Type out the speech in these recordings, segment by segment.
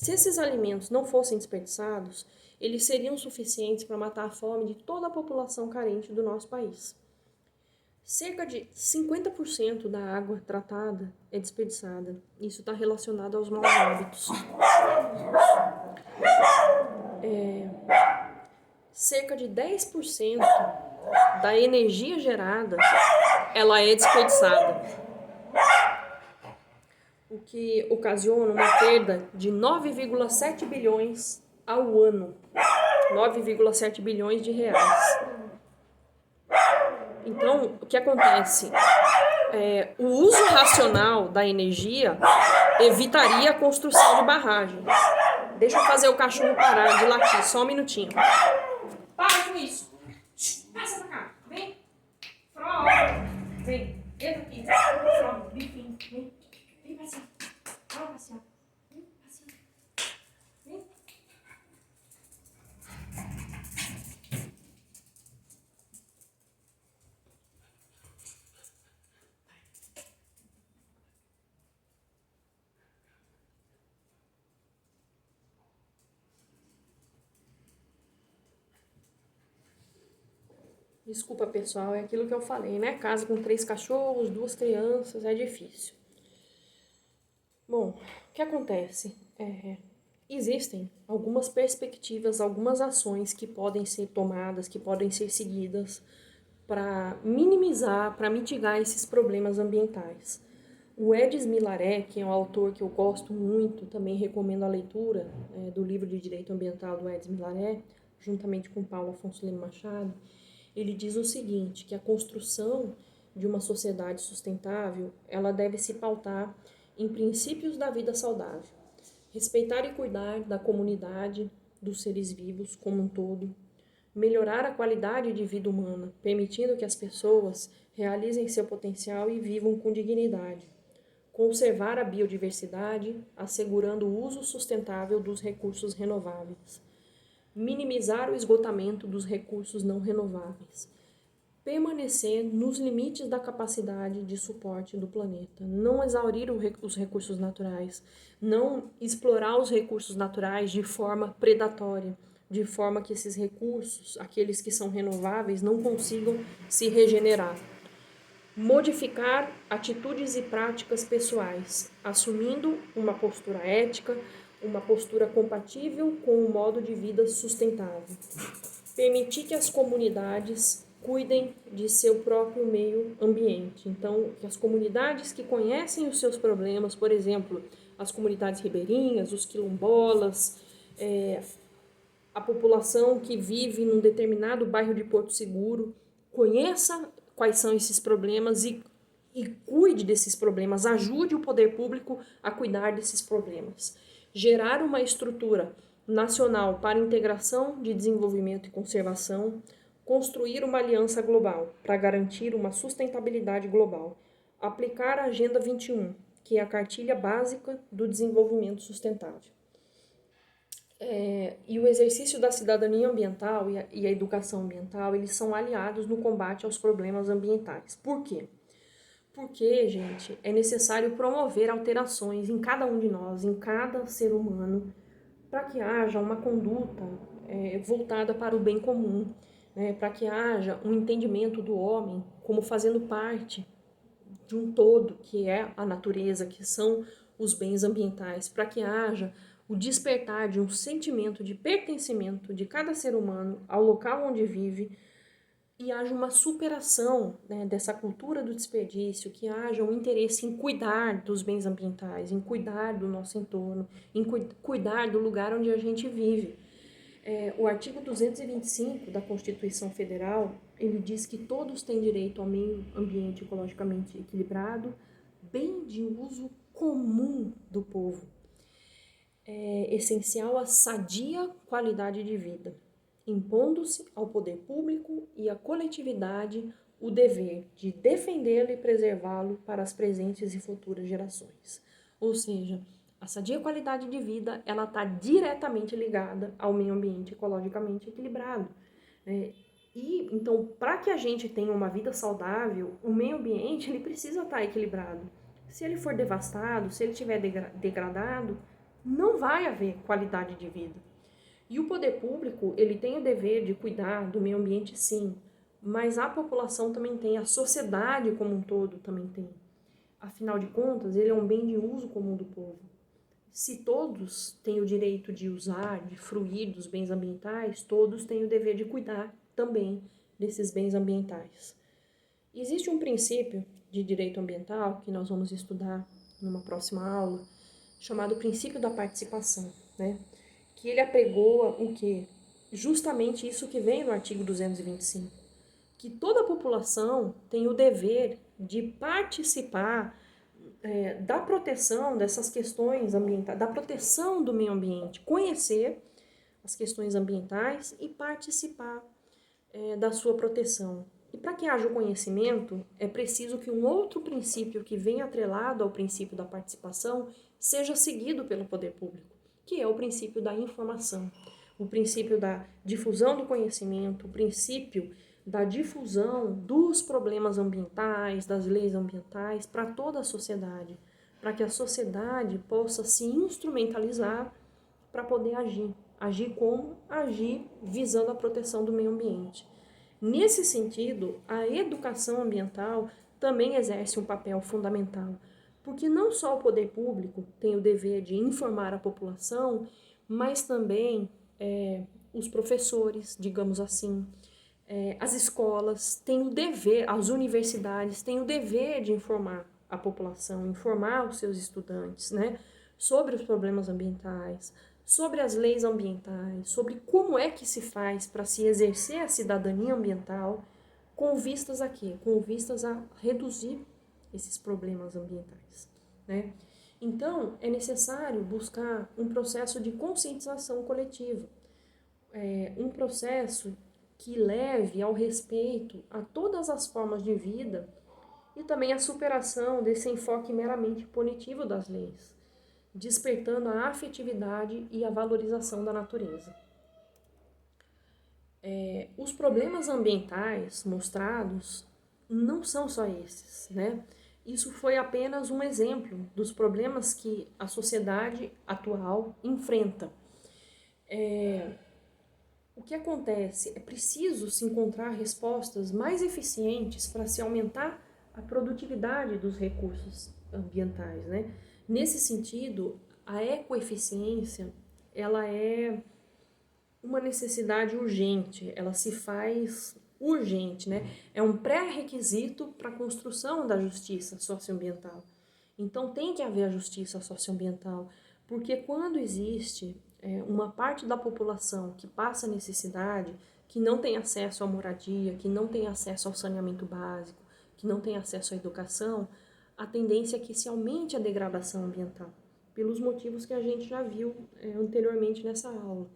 Se esses alimentos não fossem desperdiçados, eles seriam suficientes para matar a fome de toda a população carente do nosso país. Cerca de 50% da água tratada é desperdiçada. Isso está relacionado aos maus hábitos. Cerca de 10% da energia gerada, ela é desperdiçada, o que ocasiona uma perda de 9,7 bilhões ao ano. 9,7 bilhões de reais. Então, o que acontece? O uso racional da energia evitaria a construção de barragem. Deixa eu fazer o cachorro parar de latir, só um minutinho. Para com isso. Passa pra cá. Vem. Frog. Vem. Entra aqui. Frog. Bifinho. Vem. Vem passear. Bora passear. Vem passear. Vem. Desculpa, pessoal, é aquilo que eu falei, né? Casa com 3 cachorros, 2 crianças, é difícil. Bom, o que acontece? Existem algumas perspectivas, algumas ações que podem ser tomadas, que podem ser seguidas para minimizar, para mitigar esses problemas ambientais. O Edis Milaré, que é um autor que eu gosto muito, também recomendo a leitura do livro de Direito Ambiental do Edis Milaré, juntamente com Paulo Afonso Lima Machado. Ele diz o seguinte, que a construção de uma sociedade sustentável, ela deve se pautar em princípios da vida saudável. Respeitar e cuidar da comunidade, dos seres vivos como um todo. Melhorar a qualidade de vida humana, permitindo que as pessoas realizem seu potencial e vivam com dignidade. Conservar a biodiversidade, assegurando o uso sustentável dos recursos renováveis. Minimizar o esgotamento dos recursos não renováveis, permanecer nos limites da capacidade de suporte do planeta, não exaurir os recursos naturais, não explorar os recursos naturais de forma predatória, de forma que esses recursos, aqueles que são renováveis, não consigam se regenerar. Modificar atitudes e práticas pessoais, assumindo uma postura ética, uma postura compatível com o modo de vida sustentável. Permitir que as comunidades cuidem de seu próprio meio ambiente. Então, que as comunidades que conhecem os seus problemas, por exemplo, as comunidades ribeirinhas, os quilombolas, a população que vive num determinado bairro de Porto Seguro, conheça quais são esses problemas e cuide desses problemas, ajude o poder público a cuidar desses problemas. Gerar uma estrutura nacional para integração de desenvolvimento e conservação, construir uma aliança global para garantir uma sustentabilidade global, aplicar a Agenda 21, que é a cartilha básica do desenvolvimento sustentável. E o exercício da cidadania ambiental e a educação ambiental, eles são aliados no combate aos problemas ambientais. Por quê? Porque, gente, é necessário promover alterações em cada um de nós, em cada ser humano, para que haja uma conduta voltada para o bem comum, né? Para que haja um entendimento do homem como fazendo parte de um todo, que é a natureza, que são os bens ambientais, para que haja o despertar de um sentimento de pertencimento de cada ser humano ao local onde vive, e haja uma superação, né, dessa cultura do desperdício, que haja um interesse em cuidar dos bens ambientais, em cuidar do nosso entorno, em cuidar do lugar onde a gente vive. O artigo 225 da Constituição Federal, ele diz que todos têm direito ao meio ambiente ecologicamente equilibrado, bem de uso comum do povo. É essencial a sadia qualidade de vida, impondo-se ao poder público e à coletividade o dever de defendê-lo e preservá-lo para as presentes e futuras gerações. Ou seja, a sadia qualidade de vida, ela está diretamente ligada ao meio ambiente ecologicamente equilibrado. E, então, para que a gente tenha uma vida saudável, o meio ambiente ele precisa estar equilibrado. Se ele for devastado, se ele estiver degradado, não vai haver qualidade de vida. E o poder público, ele tem o dever de cuidar do meio ambiente, sim, mas a população também tem, a sociedade como um todo também tem. Afinal de contas, ele é um bem de uso comum do povo. Se todos têm o direito de usar, de fruir dos bens ambientais, todos têm o dever de cuidar também desses bens ambientais. Existe um princípio de direito ambiental que nós vamos estudar numa próxima aula, chamado princípio da participação, né? Que ele apregoa o quê? Justamente isso que vem no artigo 225, que toda a população tem o dever de participar da proteção dessas questões ambientais, da proteção do meio ambiente, conhecer as questões ambientais e participar da sua proteção. E para que haja o conhecimento, é preciso que um outro princípio que vem atrelado ao princípio da participação seja seguido pelo poder público, que é o princípio da informação, o princípio da difusão do conhecimento, o princípio da difusão dos problemas ambientais, das leis ambientais para toda a sociedade, para que a sociedade possa se instrumentalizar para poder agir. Agir como? Agir visando a proteção do meio ambiente. Nesse sentido, a educação ambiental também exerce um papel fundamental, porque não só o poder público tem o dever de informar a população, mas também os professores, digamos assim, as escolas têm o dever, as universidades têm o dever de informar a população, informar os seus estudantes, né, sobre os problemas ambientais, sobre as leis ambientais, sobre como é que se faz para se exercer a cidadania ambiental, com vistas a quê? Com vistas a reduzir esses problemas ambientais, né? Então, é necessário buscar um processo de conscientização coletiva, um processo que leve ao respeito a todas as formas de vida e também a superação desse enfoque meramente punitivo das leis, despertando a afetividade e a valorização da natureza. Os problemas ambientais mostrados não são só esses, né? Isso foi apenas um exemplo dos problemas que a sociedade atual enfrenta. O que acontece? É preciso se encontrar respostas mais eficientes para se aumentar a produtividade dos recursos ambientais, né? Nesse sentido, a ecoeficiência, ela é uma necessidade urgente, ela se faz urgente, né? É um pré-requisito para a construção da justiça socioambiental. Então tem que haver a justiça socioambiental, porque quando existe uma parte da população que passa necessidade, que não tem acesso à moradia, que não tem acesso ao saneamento básico, que não tem acesso à educação, a tendência é que se aumente a degradação ambiental, pelos motivos que a gente já viu anteriormente nessa aula,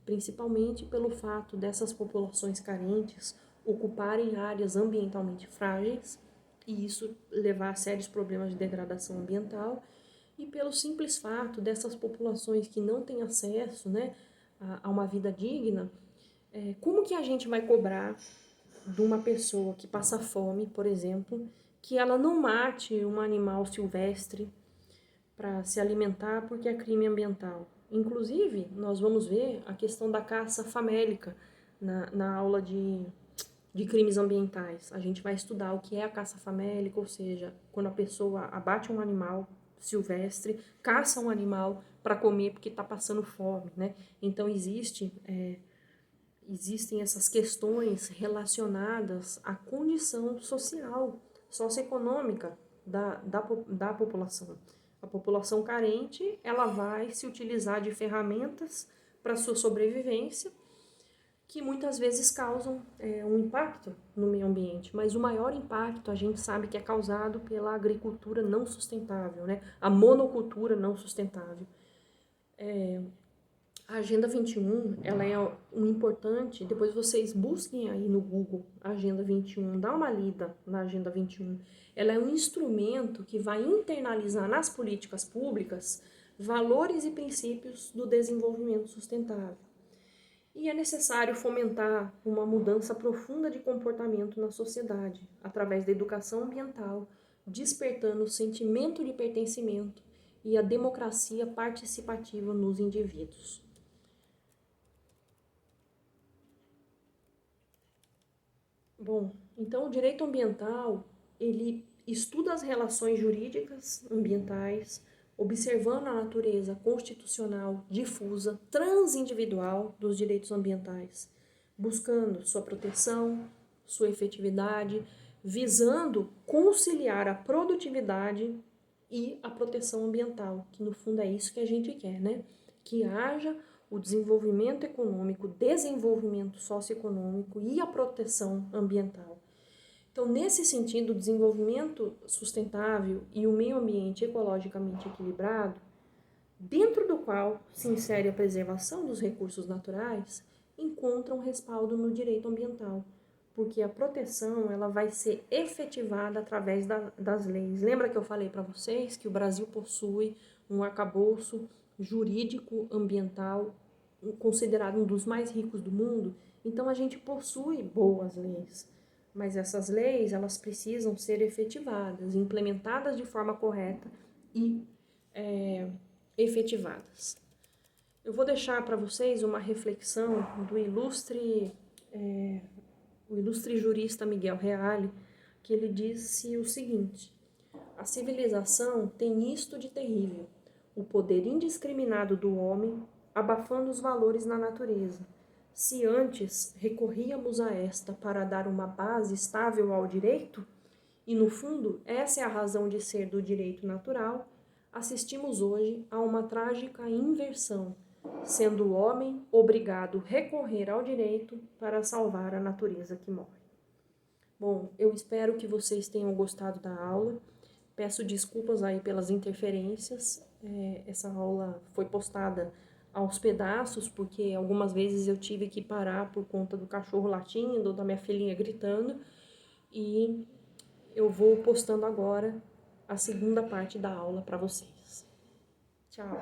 principalmente pelo fato dessas populações carentes ocuparem áreas ambientalmente frágeis e isso levar a sérios problemas de degradação ambiental, e pelo simples fato dessas populações que não têm acesso, né, a uma vida digna, como que a gente vai cobrar de uma pessoa que passa fome, por exemplo, que ela não mate um animal silvestre para se alimentar porque é crime ambiental? Inclusive, nós vamos ver a questão da caça famélica na aula de crimes ambientais. A gente vai estudar o que é a caça famélica, ou seja, quando a pessoa abate um animal silvestre, caça um animal para comer porque está passando fome, né? Então existem essas questões relacionadas à condição social, socioeconômica da população. A população carente, ela vai se utilizar de ferramentas para sua sobrevivência, que muitas vezes causam um impacto no meio ambiente, mas o maior impacto a gente sabe que é causado pela agricultura não sustentável, né? A monocultura não sustentável. A Agenda 21, ela é um importante, depois vocês busquem aí no Google Agenda 21, dá uma lida na Agenda 21. Ela é um instrumento que vai internalizar nas políticas públicas valores e princípios do desenvolvimento sustentável. E é necessário fomentar uma mudança profunda de comportamento na sociedade, através da educação ambiental, despertando o sentimento de pertencimento e a democracia participativa nos indivíduos. Bom, então o direito ambiental, ele estuda as relações jurídicas ambientais, observando a natureza constitucional, difusa, transindividual dos direitos ambientais, buscando sua proteção, sua efetividade, visando conciliar a produtividade e a proteção ambiental, que no fundo é isso que a gente quer, né? Que haja o desenvolvimento econômico, desenvolvimento socioeconômico e a proteção ambiental. Então, nesse sentido, o desenvolvimento sustentável e o meio ambiente ecologicamente equilibrado, dentro do qual se insere a preservação dos recursos naturais, encontram respaldo no direito ambiental, porque a proteção ela vai ser efetivada através das leis. Lembra que eu falei para vocês que o Brasil possui um arcabouço jurídico ambiental considerado um dos mais ricos do mundo? Então a gente possui boas leis, mas essas leis elas precisam ser efetivadas, implementadas de forma correta e efetivadas. Eu vou deixar para vocês uma reflexão do o ilustre jurista Miguel Reale, que ele disse o seguinte: a civilização tem isto de terrível, o poder indiscriminado do homem, abafando os valores na natureza. Se antes recorríamos a esta para dar uma base estável ao direito, e no fundo essa é a razão de ser do direito natural, assistimos hoje a uma trágica inversão, sendo o homem obrigado a recorrer ao direito para salvar a natureza que morre. Bom, eu espero que vocês tenham gostado da aula. Peço desculpas aí pelas interferências. Essa aula foi postada aos pedaços, porque algumas vezes eu tive que parar por conta do cachorro latindo ou da minha filhinha gritando. E eu vou postando agora a segunda parte da aula para vocês. Tchau!